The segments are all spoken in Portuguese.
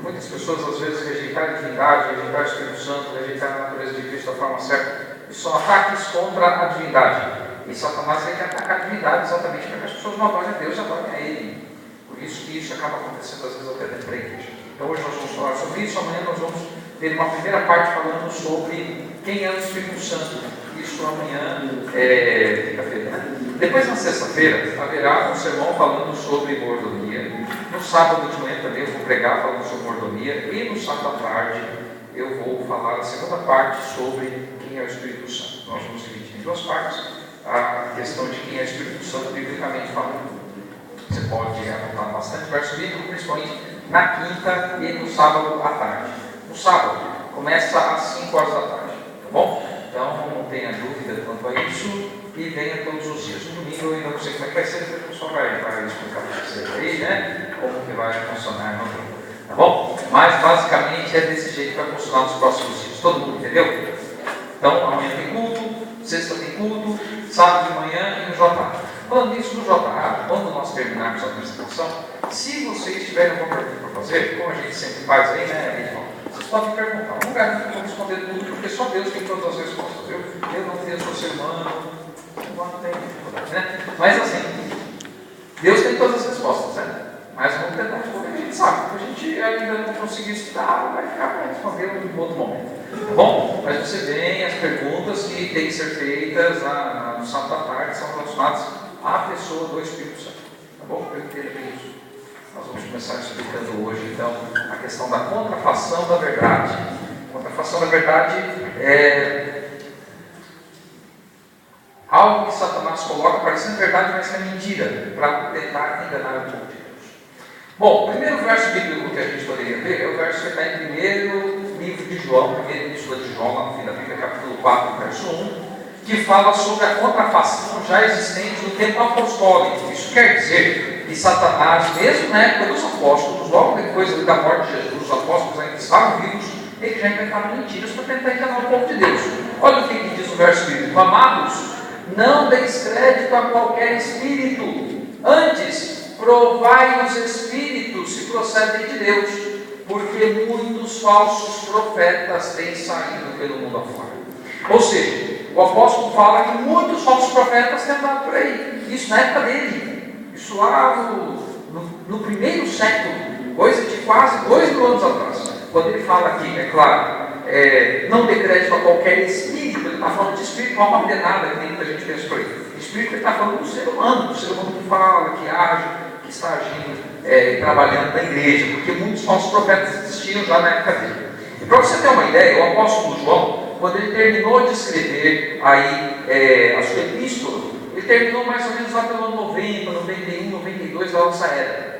Muitas pessoas, às vezes, rejeitar a divindade, rejeitar o Espírito Santo, rejeitar a natureza de Cristo da forma certa, isso são ataques contra a divindade. E Satanás quer atacar a divindade exatamente para que as pessoas não adorem a Deus e adorem a Ele. Por isso que isso acaba acontecendo, às vezes, até dentro da igreja. Então, hoje nós vamos falar sobre isso. Amanhã nós vamos ter uma primeira parte falando sobre quem é o Espírito Santo. Isso amanhã é quinta-feira, né? Depois, na sexta-feira, haverá um sermão falando sobre mordomia. No sábado de manhã também eu vou pregar falando sobre mordomia. E no sábado à tarde eu vou falar a segunda parte sobre quem é o Espírito Santo. Nós vamos dividir em duas partes a questão de quem é o Espírito Santo, biblicamente falando. Você pode anotar bastante verso bíblico, principalmente na quinta e no sábado à tarde. No sábado, começa às 5 horas da tarde, tá bom? Então, não tenha dúvida quanto a isso e venha todos os dias. No domingo eu ainda não sei como é que vai ser, depois o pessoal vai explicar para vocês aí, né? Como que vai funcionar no domingo, tá bom? Mas, basicamente, é desse jeito que vai funcionar nos próximos dias. Todo mundo entendeu? Então, amanhã tem culto, sexta tem culto, sábado de manhã e no JA. Falando nisso, no JA, quando nós terminarmos a apresentação, se vocês tiverem alguma pergunta para fazer, como a gente sempre faz aí, né, Edson? Vocês podem perguntar. Não garanto que eu vou responder tudo, porque só Deus tem todas as respostas. Eu não tenho, sou ser humano, não tenho dificuldade, né? Mas assim, Deus tem todas as respostas, né? Mas vamos tentar responder, a gente sabe. Se a gente ainda não conseguir estudar, vai ficar para responder em outro momento. Tá bom? Mas você vem, as perguntas que têm que ser feitas no sábado da tarde são relacionadas à pessoa do Espírito Santo. Tá bom? Eu entendo bem isso. Nós vamos começar explicando hoje, então, a questão da contrafação da verdade. A contrafação da verdade é algo que Satanás coloca parecendo verdade, mas é mentira, para tentar enganar o povo de Deus. Bom, o primeiro verso bíblico que a gente poderia ver é o verso que está em primeiro livro de João, primeira epístola de João, lá no fim da Bíblia, capítulo 4, verso 1, que fala sobre a contrafação já existente no tempo apostólico. Isso quer dizer que Satanás, mesmo na época dos apóstolos, logo depois da morte de Jesus, os apóstolos ainda estavam vivos, eles já inventaram mentiras para tentar enganar o povo de Deus. Olha o que diz o verso bíblico: amados, não deis crédito a qualquer espírito, antes provai os espíritos se procedem de Deus, porque muitos falsos profetas têm saído pelo mundo afora. Ou seja, o apóstolo fala que muitos falsos profetas têm andado por aí. Isso na época dele. Isso lá no primeiro século, coisa de quase 2000 anos atrás. Quando ele fala aqui, é claro, não dê crédito a qualquer espírito, ele está falando de espírito, alma milenada, que nem muita gente pensa por aí. Espírito, ele está falando do ser humano que fala, que age, que está agindo, trabalhando na igreja, porque muitos falsos profetas existiam já na época dele. E para você ter uma ideia, o apóstolo João, quando ele terminou de escrever aí a sua epístola, ele terminou mais ou menos lá pelo ano 90, 91, 92 da nossa era.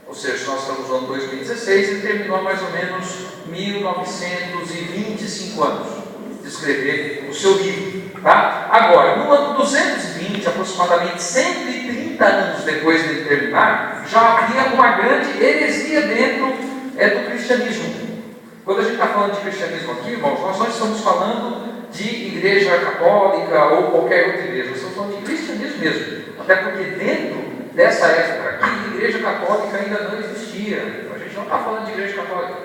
Ou seja, se nós estamos no ano 2016, ele terminou mais ou menos 1925 anos de escrever o seu livro. Tá? Agora, no ano 220, aproximadamente 130 anos depois de ele terminar, já havia uma grande heresia dentro do cristianismo. Quando a gente está falando de cristianismo aqui, irmãos, nós não estamos falando de igreja católica ou qualquer outra igreja, nós estamos falando de cristianismo mesmo. Até porque dentro dessa época aqui, a igreja católica ainda não existia. A gente não está falando de igreja católica.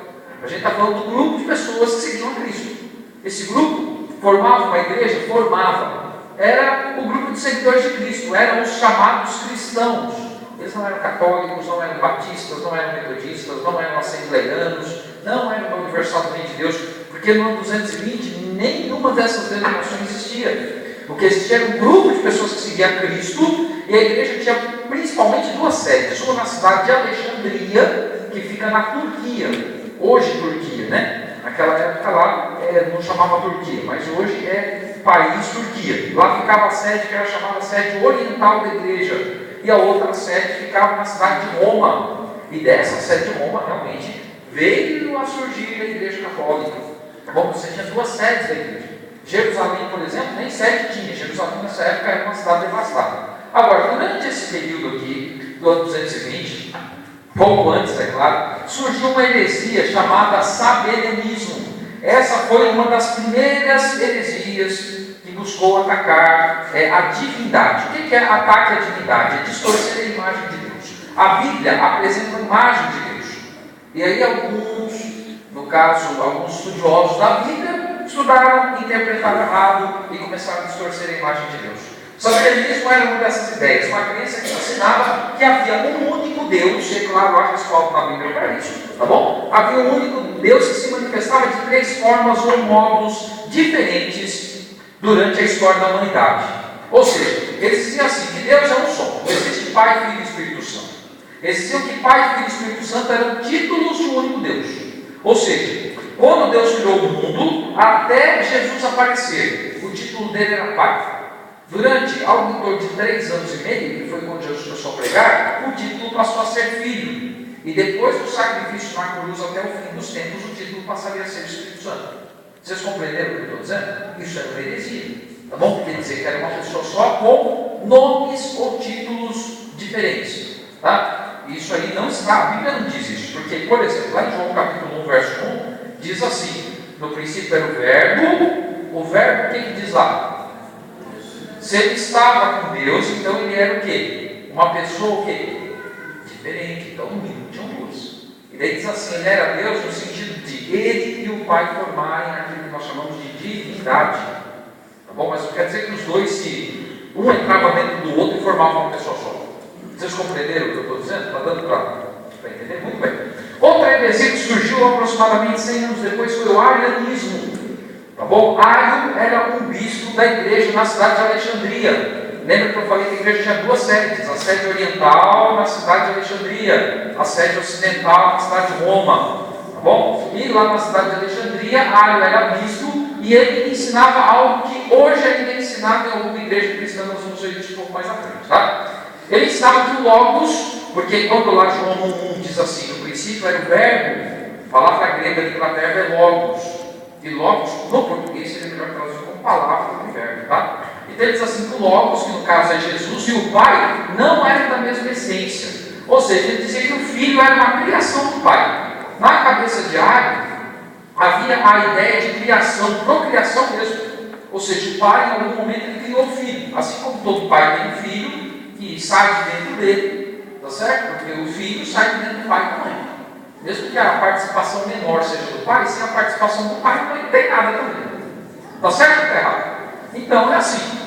A gente está falando do grupo de pessoas que seguiam a Cristo. Esse grupo formava uma igreja? Formava. Era o grupo de seguidores de Cristo, eram os chamados cristãos. Eles não eram católicos, não eram batistas, não eram metodistas, não eram assembleianos, não eram da Universal do Reino de Deus, porque no ano 220 nenhuma dessas denominações existia. O que existia era um grupo de pessoas que seguiam a Cristo, e a igreja tinha principalmente duas sedes, uma na cidade de Alexandria, que fica na Turquia, hoje Turquia, né? Naquela época lá não chamava Turquia, mas hoje é país Turquia. Lá ficava a sede que era chamada sede oriental da igreja, e a outra sede ficava na cidade de Roma, e dessa sede de Roma realmente veio a surgir a igreja católica. Bom, você tinha duas sedes da igreja. Jerusalém, por exemplo, nem sede tinha. Jerusalém nessa época era uma cidade devastada. Agora, durante esse período aqui, do ano 220, pouco antes, é claro, surgiu uma heresia chamada sabelianismo. Essa foi uma das primeiras heresias que buscou atacar a divindade. O que é ataque à divindade? É distorcer a imagem de Deus. A Bíblia apresenta a imagem de Deus. E aí alguns estudiosos da Bíblia estudaram, interpretaram errado e começaram a distorcer a imagem de Deus. Só que eles não eram uma dessas ideias, uma crença que ensinava que havia um único Deus, e claro, eu acho que respaldo na Bíblia para isso, tá bom? Havia um único Deus que se manifestava de 3 formas ou modos diferentes durante a história da humanidade. Ou seja, eles diziam assim, que Deus é um só, não existe Pai, Filho e Espírito Santo. Eles diziam que Pai, Filho e Espírito Santo eram títulos de um único Deus. Ou seja, quando Deus criou o mundo, até Jesus aparecer, o título dele era Pai. Durante algo em torno de 3 anos e meio, que foi quando Jesus começou a pregar, o título passou a ser Filho. E depois do sacrifício na cruz até o fim dos tempos, o título passaria a ser Espírito Santo. Vocês compreenderam o que eu estou dizendo? Isso era uma heresia. Tá bom? Quer dizer que era uma pessoa só com nomes ou títulos diferentes. Tá? Isso aí não está, a Bíblia não diz isso. Porque, por exemplo, lá em João capítulo 1, verso 1, diz assim: no princípio era o verbo o que diz lá? Se ele estava com Deus, então ele era o quê? Uma pessoa o quê? Diferente. Então, no mínimo tinham 2. E daí diz assim, ele era Deus no sentido de ele e o Pai formarem aquilo que nós chamamos de divindade. Tá bom? Mas não quer dizer que os dois, um entrava dentro do outro e formava uma pessoa só. Vocês compreenderam o que eu estou dizendo? Está dando para entender? Muito bem. Outra heresia que surgiu aproximadamente 100 anos depois foi o arianismo. Tá bom? Ario era um bispo da igreja na cidade de Alexandria. Lembra que eu falei que a igreja tinha 2 sedes, a sede oriental na cidade de Alexandria, a sede ocidental na cidade de Roma. Tá bom? E lá na cidade de Alexandria, Ario era bispo e ele ensinava algo que hoje ainda é ensinado em alguma igreja cristã, nós vamos ver isso um pouco mais à frente. Tá? Ele ensinava que o Logos, porque quando lá João 1 diz assim, no princípio era o verbo, a palavra grega ali para verbo é Logos. E Logos, no português, seria melhor traduzir como palavra do verbo, tá? Então ele diz assim, que o Logos, que no caso é Jesus, e o Pai, não eram da mesma essência. Ou seja, ele dizia que o Filho era uma criação do Pai. Na cabeça de Ario, havia a ideia de criação, procriação mesmo. Ou seja, o Pai, em algum momento, ele criou o Filho. Assim como todo pai tem um filho, que sai de dentro dele, tá certo? Porque o filho sai de dentro do pai e da mãe. Mesmo que a participação menor seja do pai, sem a participação do pai não tem nada também. Está certo ou está errado? Então é assim.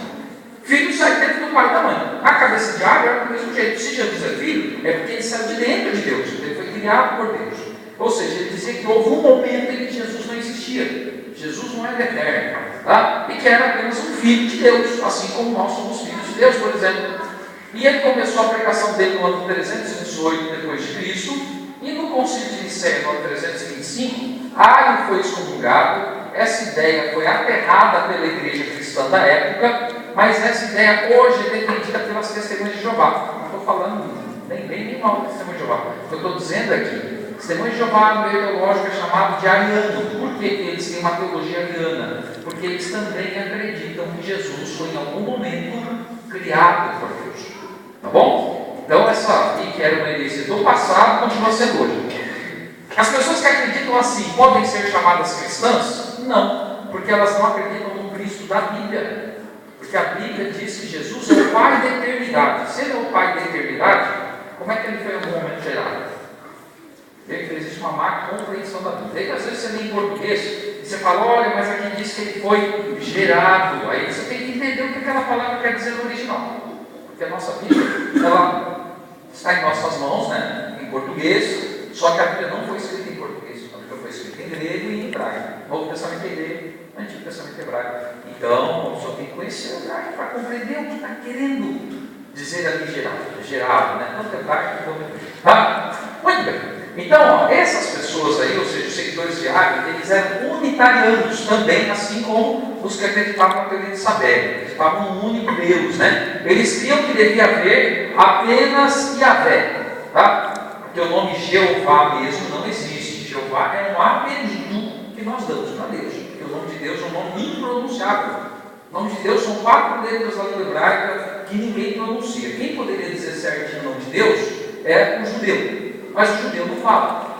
Filho sai dentro do pai e da mãe. A cabeça de Ario era do mesmo jeito. Se Jesus é filho, é porque ele saiu de dentro de Deus. Ele foi criado por Deus. Ou seja, ele dizia que houve um momento em que Jesus não existia. Jesus não era eterno. Tá? E que era apenas um filho de Deus. Assim como nós somos filhos de Deus, por exemplo. E ele começou a pregação dele no ano 318 depois de Cristo. E no concílio de Nicéia, no ano 325, Ario foi excomungado. Essa ideia foi aterrada pela igreja cristã da época, mas essa ideia hoje é defendida pelas testemunhas de Jeová. Não estou falando nem mal das testemunhas de Jeová. O que eu estou dizendo é que testemunhas de Jeová no meio teológico é chamado de ariano. Por que eles têm uma teologia ariana? Porque eles também acreditam que Jesus foi em algum momento criado por Deus. Tá bom? Então, essa aqui, que era uma heresia do passado, continua sendo hoje. As pessoas que acreditam assim podem ser chamadas cristãs? Não, porque elas não acreditam no Cristo da Bíblia. Porque a Bíblia diz que Jesus é o Pai da eternidade. Se ele é o Pai da eternidade, como é que ele foi em algum momento gerado? Vê que existe uma má compreensão da Bíblia. Daí, às vezes você lê em português e você fala, olha, mas aqui diz que ele foi gerado. Aí você tem que entender o que aquela palavra quer dizer no original. Porque a nossa Bíblia, ela está em nossas mãos, né, em português, só que a Bíblia não foi escrita em português, a Bíblia foi escrita em grego e em hebraico. Novo Testamento é grego, Antigo Testamento é hebraico. Então, a pessoa tem que conhecer o hebraico para compreender o que está querendo dizer ali gerado, né? Tanto hebraico quanto hebraico. Tá? Muito bem. Então, ó, essas pessoas aí, ou seja, os seguidores de Ario, eles eram unitarianos também, assim como os que acreditavam na teoria de Sabé, acreditavam num único Deus, né? Eles criam que devia haver apenas Yahvé, tá? Porque o nome Jeová mesmo não existe. Jeová é um apelido que nós damos para Deus, porque o nome de Deus é um nome impronunciável. O nome de Deus são 4 letras da língua hebraica que ninguém pronuncia. Quem poderia dizer certinho o nome de Deus é o judeu. Mas o judeu não fala.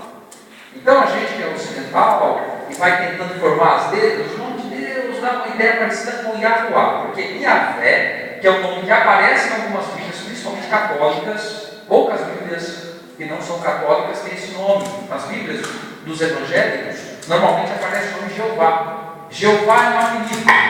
Então a gente que é ocidental e vai tentando formar as letras, o nome de Deus dá uma ideia parecida com Yahuwá, porque Yahvé, que é um nome que aparece em algumas Bíblias, principalmente católicas, poucas Bíblias que não são católicas têm esse nome. Nas Bíblias dos evangélicos, normalmente aparece o nome Jeová. Jeová é um apelido.